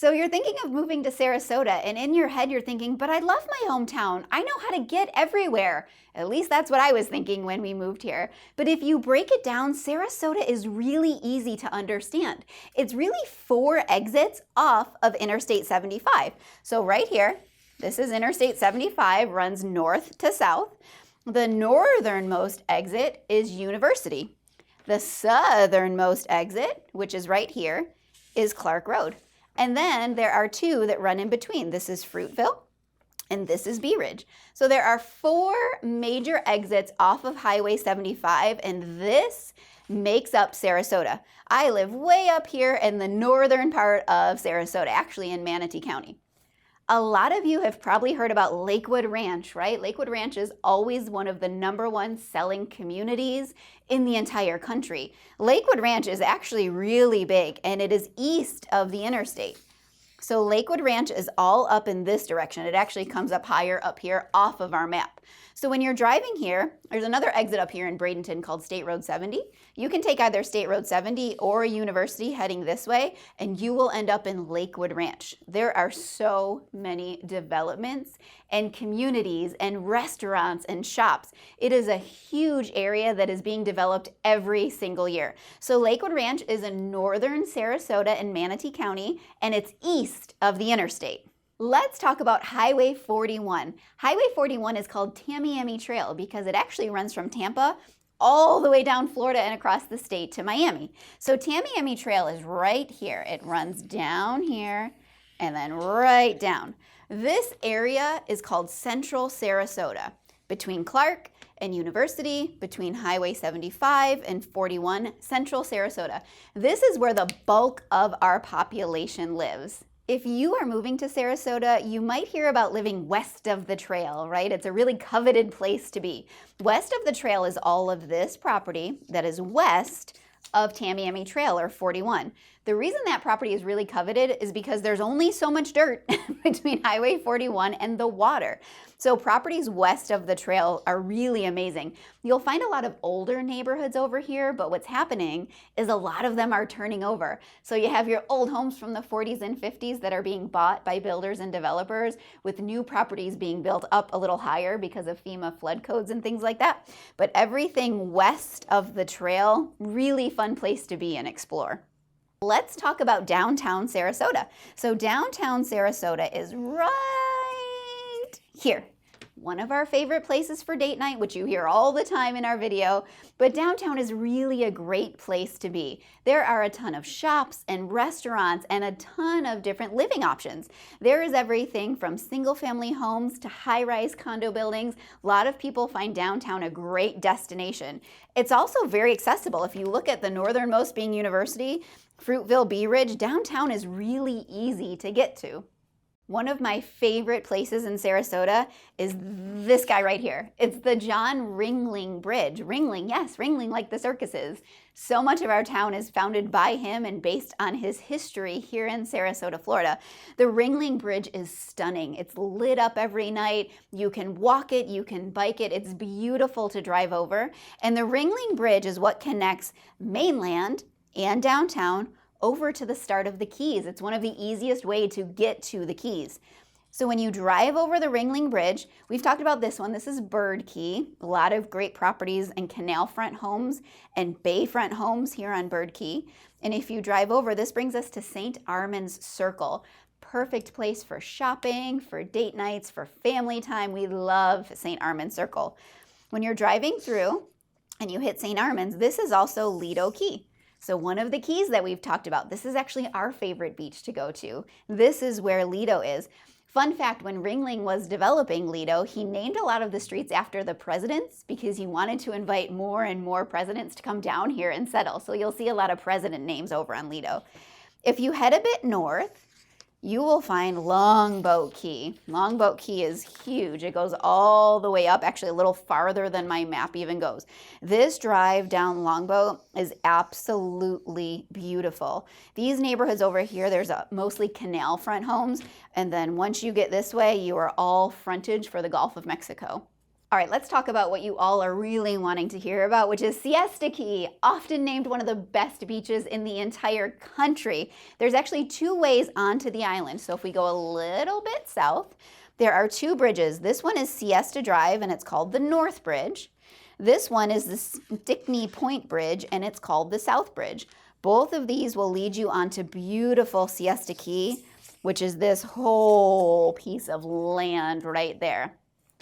So you're thinking of moving to Sarasota, and in your head you're thinking, but I love my hometown. I know how to get everywhere. At least that's what I was thinking when we moved here. But if you break it down, Sarasota is really easy to understand. It's really 4 exits off of Interstate 75. So right here, this is Interstate 75, runs north to south. The northernmost exit is University. The southernmost exit, which is right here, is Clark Road. And then there are 2 that run in between. This is Fruitville and this is Bee Ridge. So there are 4 major exits off of Highway 75, and this makes up Sarasota. I live way up here in the northern part of Sarasota, actually in Manatee County. A lot of you have probably heard about Lakewood Ranch, right? Lakewood Ranch is always one of the #1 selling communities in the entire country. Lakewood Ranch is actually really big, and it is east of the interstate. So Lakewood Ranch is all up in this direction. It actually comes up higher up here off of our map. So when you're driving here, there's another exit up here in Bradenton called State Road 70. You can take either State Road 70 or University heading this way, and you will end up in Lakewood Ranch. There are so many developments and communities and restaurants and shops. It is a huge area that is being developed every single year. So Lakewood Ranch is in northern Sarasota and Manatee County, and it's east of the interstate. Let's talk about Highway 41. Highway 41 is called Tamiami Trail because it actually runs from Tampa all the way down Florida and across the state to Miami. So Tamiami Trail is right here. It runs down here and then right down. This area is called Central Sarasota, between Clark and University, between Highway 75 and 41, Central Sarasota. This is where the bulk of our population lives. If you are moving to Sarasota, you might hear about living west of the trail, right? It's a really coveted place to be. West of the trail is all of this property that is west of Tamiami Trail, or 41. The reason that property is really coveted is because there's only so much dirt between Highway 41 and the water. So properties west of the trail are really amazing. You'll find a lot of older neighborhoods over here, but what's happening is a lot of them are turning over. So you have your old homes from the 40s and 50s that are being bought by builders and developers, with new properties being built up a little higher because of FEMA flood codes and things like that. But everything west of the trail, really fun place to be and explore. Let's talk about downtown Sarasota. So downtown Sarasota is right here. One of our favorite places for date night, which you hear all the time in our video, but downtown is really a great place to be. There are a ton of shops and restaurants and a ton of different living options. There is everything from single-family homes to high-rise condo buildings. A lot of people find downtown a great destination. It's also very accessible. If you look at the northernmost being University, Fruitville, Bee Ridge, downtown is really easy to get to. One of my favorite places in Sarasota is this guy right here. It's the John Ringling Bridge. Ringling, yes, Ringling like the circuses. So much of our town is founded by him and based on his history here in Sarasota, Florida. The Ringling Bridge is stunning. It's lit up every night. You can walk it, you can bike it. It's beautiful to drive over. And the Ringling Bridge is what connects mainland and downtown over to the start of the Keys. It's one of the easiest ways to get to the Keys. So when you drive over the Ringling Bridge, we've talked about this one. This is Bird Key. A lot of great properties and canal front homes and bayfront homes here on Bird Key. And if you drive over, this brings us to St. Armands Circle. Perfect place for shopping, for date nights, for family time. We love St. Armands Circle. When you're driving through and you hit St. Armands, this is also Lido Key. So one of the keys that we've talked about, this is actually our favorite beach to go to. This is where Lido is. Fun fact, when Ringling was developing Lido, he named a lot of the streets after the presidents because he wanted to invite more and more presidents to come down here and settle. So you'll see a lot of president names over on Lido. If you head a bit north, you will find Longboat Key. Longboat Key is huge. It goes all the way up, actually a little farther than my map even goes. This drive down Longboat is absolutely beautiful. These neighborhoods over here, there's mostly canal front homes. And then once you get this way, you are all frontage for the Gulf of Mexico. All right, let's talk about what you all are really wanting to hear about, which is Siesta Key, often named one of the best beaches in the entire country. There's actually two ways onto the island. So if we go a little bit south, there are two bridges. This one is Siesta Drive, and it's called the North Bridge. This one is the Stickney Point Bridge, and it's called the South Bridge. Both of these will lead you onto beautiful Siesta Key, which is this whole piece of land right there.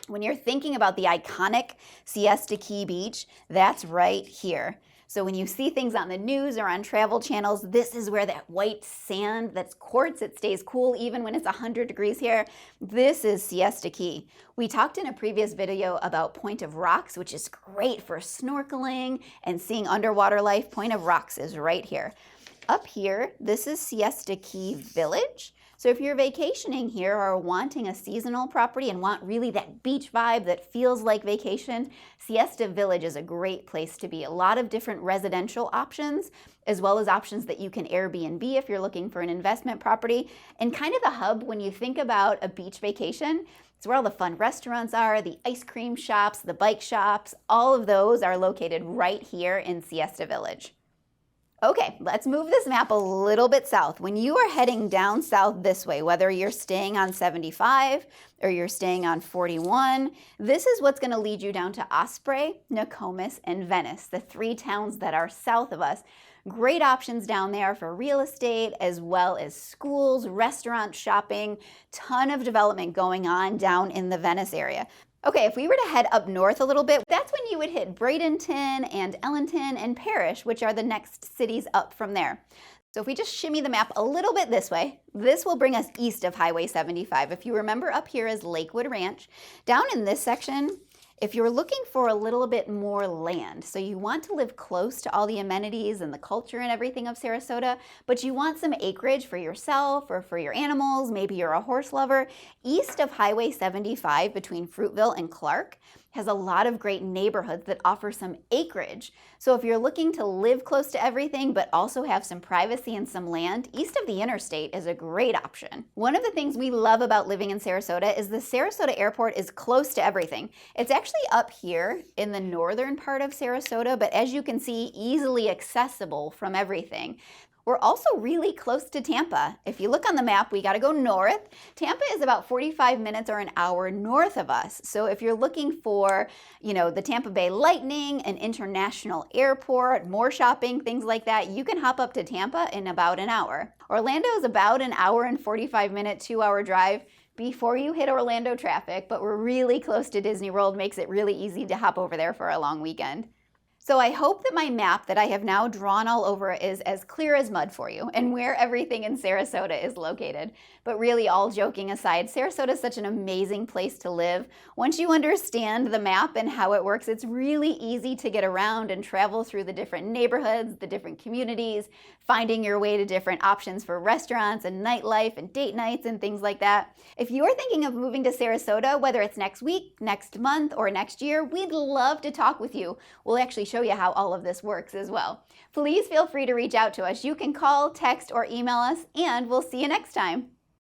When you're thinking about the iconic Siesta Key Beach, that's right here. So when you see things on the news or on travel channels, this is where that white sand that's quartz, it stays cool even when it's 100 degrees here. This is Siesta Key. We talked in a previous video about Point of Rocks, which is great for snorkeling and seeing underwater life. Point of Rocks is right here. Up here, this is Siesta Key Village. So if you're vacationing here or wanting a seasonal property and want really that beach vibe that feels like vacation, Siesta Village is a great place to be. A lot of different residential options, as well as options that you can Airbnb if you're looking for an investment property. And kind of the hub when you think about a beach vacation, it's where all the fun restaurants are, the ice cream shops, the bike shops, all of those are located right here in Siesta Village. Okay, let's move this map a little bit south. When you are heading down south this way, whether you're staying on 75 or you're staying on 41, this is what's going to lead you down to Osprey, Nokomis, and Venice, the three towns that are south of us. Great options down there for real estate, as well as schools, restaurants, shopping, ton of development going on down in the Venice area. Okay, if we were to head up north a little bit, that's when you would hit Bradenton and Ellenton and Parrish, which are the next cities up from there. So if we just shimmy the map a little bit this way, this will bring us east of Highway 75. If you remember, up here is Lakewood Ranch. Down in this section, if you're looking for a little bit more land, so you want to live close to all the amenities and the culture and everything of Sarasota, but you want some acreage for yourself or for your animals, maybe you're a horse lover, east of Highway 75 between Fruitville and Clark has a lot of great neighborhoods that offer some acreage. So if you're looking to live close to everything, but also have some privacy and some land, east of the interstate is a great option. One of the things we love about living in Sarasota is the Sarasota Airport is close to everything. It's actually up here in the northern part of Sarasota, but as you can see, easily accessible from everything. We're also really close to Tampa. If you look on the map, we gotta go north. Tampa is about 45 minutes or an hour north of us. So if you're looking for, the Tampa Bay Lightning, an international airport, more shopping, things like that, you can hop up to Tampa in about an hour. Orlando is about an hour and 45-minute, 2-hour drive before you hit Orlando traffic, but we're really close to Disney World, makes it really easy to hop over there for a long weekend. So I hope that my map that I have now drawn all over is as clear as mud for you and where everything in Sarasota is located. But really, all joking aside, Sarasota is such an amazing place to live. Once you understand the map and how it works, it's really easy to get around and travel through the different neighborhoods, the different communities, finding your way to different options for restaurants and nightlife and date nights and things like that. If you're thinking of moving to Sarasota, whether it's next week, next month, or next year, we'd love to talk with you. We'll actually show you how all of this works as well. Please feel free to reach out to us. You can call, text, or email us, and we'll see you next time.